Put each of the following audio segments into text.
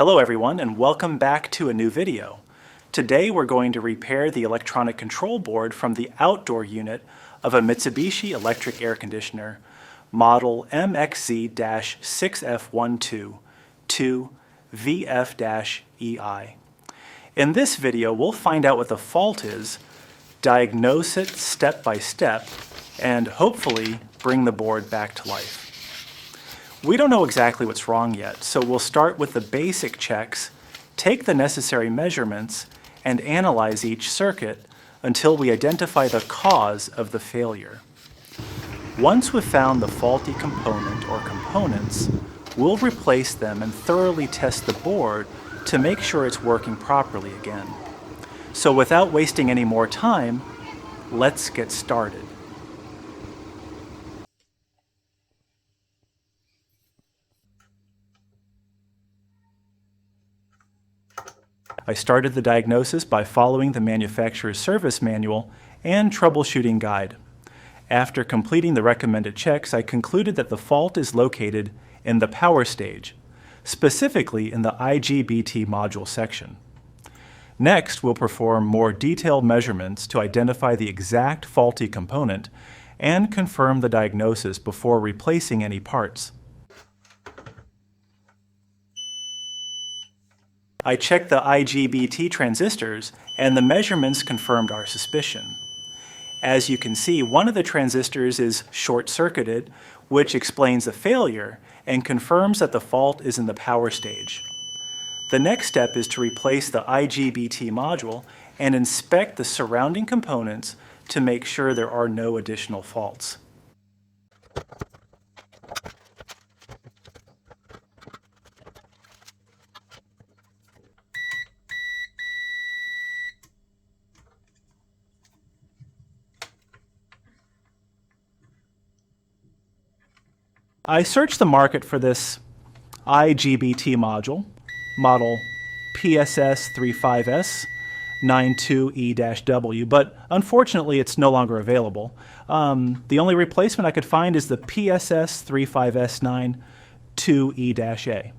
Hello everyone, and welcome back to a new video. Today we're going to repair the electronic control board from the outdoor unit of a Mitsubishi Electric air conditioner, model MXZ-6F12 2VF-EI. In this video, we'll find out what the fault is, diagnose it step by step, and hopefully bring the board back to life. We don't know exactly what's wrong yet, so we'll start with the basic checks, take the necessary measurements, and analyze each circuit until we identify the cause of the failure. Once we've found the faulty component or components, we'll replace them and thoroughly test the board to make sure it's working properly again. So without wasting any more time, let's get started. I started the diagnosis by following the manufacturer's service manual and troubleshooting guide. After completing the recommended checks, I concluded that the fault is located in the power stage, specifically in the IGBT module section. Next, we'll perform more detailed measurements to identify the exact faulty component and confirm the diagnosis before replacing any parts. I checked the IGBT transistors, and the measurements confirmed our suspicion. As you can see, one of the transistors is short-circuited, which explains the failure and confirms that the fault is in the power stage. The next step is to replace the IGBT module and inspect the surrounding components to make sure there are no additional faults. I searched the market for this IGBT module, model PSS35S92E-W, but unfortunately it's no longer available. The only replacement I could find is the PSS35S92E-A.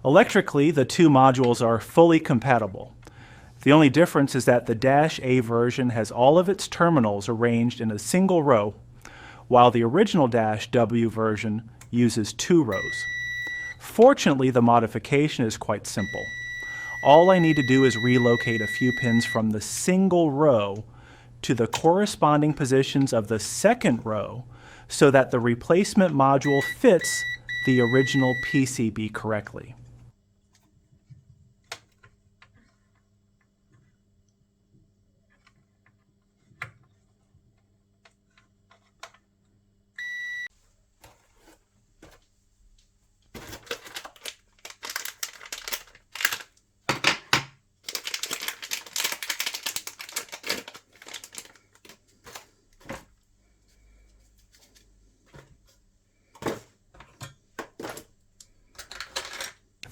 Electrically, the two modules are fully compatible. The only difference is that the -A version has all of its terminals arranged in a single row, while the original -W version uses 2 rows. Fortunately, the modification is quite simple. All I need to do is relocate a few pins from the single row to the corresponding positions of the second row so that the replacement module fits the original PCB correctly.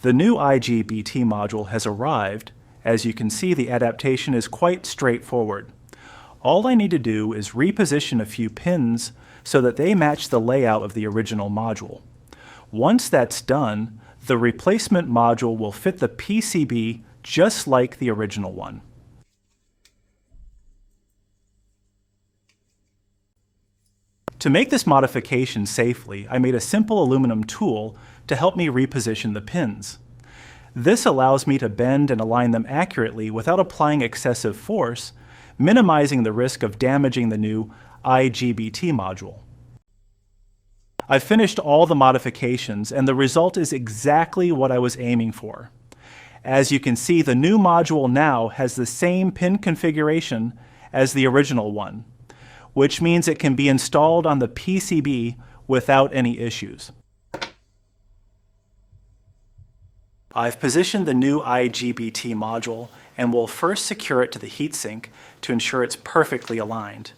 The new IGBT module has arrived. As you can see, the adaptation is quite straightforward. All I need to do is reposition a few pins so that they match the layout of the original module. Once that's done, the replacement module will fit the PCB just like the original one. To make this modification safely, I made a simple aluminum tool to help me reposition the pins. This allows me to bend and align them accurately without applying excessive force, minimizing the risk of damaging the new IGBT module. I've finished all the modifications, and the result is exactly what I was aiming for. As you can see, the new module now has the same pin configuration as the original one, which means it can be installed on the PCB without any issues. I've positioned the new IGBT module and will first secure it to the heatsink to ensure it's perfectly aligned.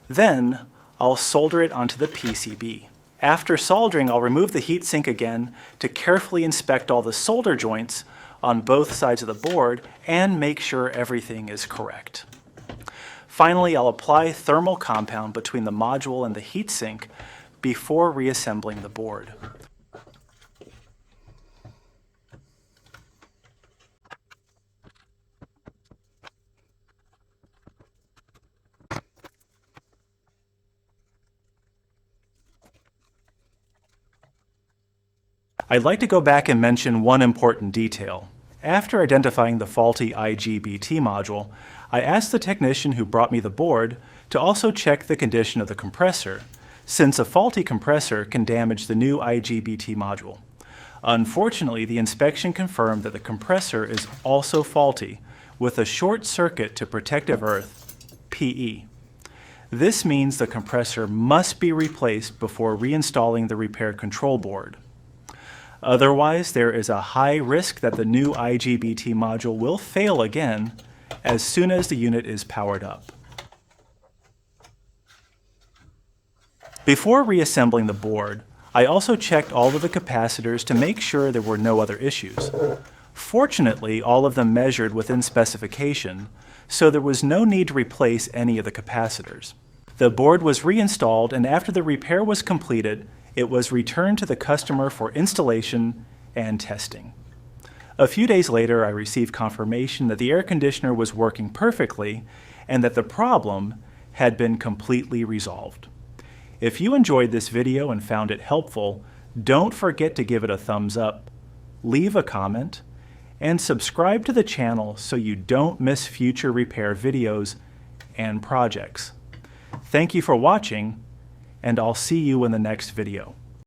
Then, I'll solder it onto the PCB. After soldering, I'll remove the heatsink again to carefully inspect all the solder joints on both sides of the board and make sure everything is correct. Finally, I'll apply thermal compound between the module and the heatsink before reassembling the board. I'd like to go back and mention one important detail. After identifying the faulty IGBT module, I asked the technician who brought me the board to also check the condition of the compressor, since a faulty compressor can damage the new IGBT module. Unfortunately, the inspection confirmed that the compressor is also faulty, with a short circuit to protective earth, PE. This means the compressor must be replaced before reinstalling the repaired control board. Otherwise, there is a high risk that the new IGBT module will fail again as soon as the unit is powered up. Before reassembling the board, I also checked all of the capacitors to make sure there were no other issues. Fortunately, all of them measured within specification, so there was no need to replace any of the capacitors. The board was reinstalled, and after the repair was completed, it was returned to the customer for installation and testing. A few days later, I received confirmation that the air conditioner was working perfectly and that the problem had been completely resolved. If you enjoyed this video and found it helpful, don't forget to give it a thumbs up, leave a comment, and subscribe to the channel so you don't miss future repair videos and projects. Thank you for watching, and I'll see you in the next video.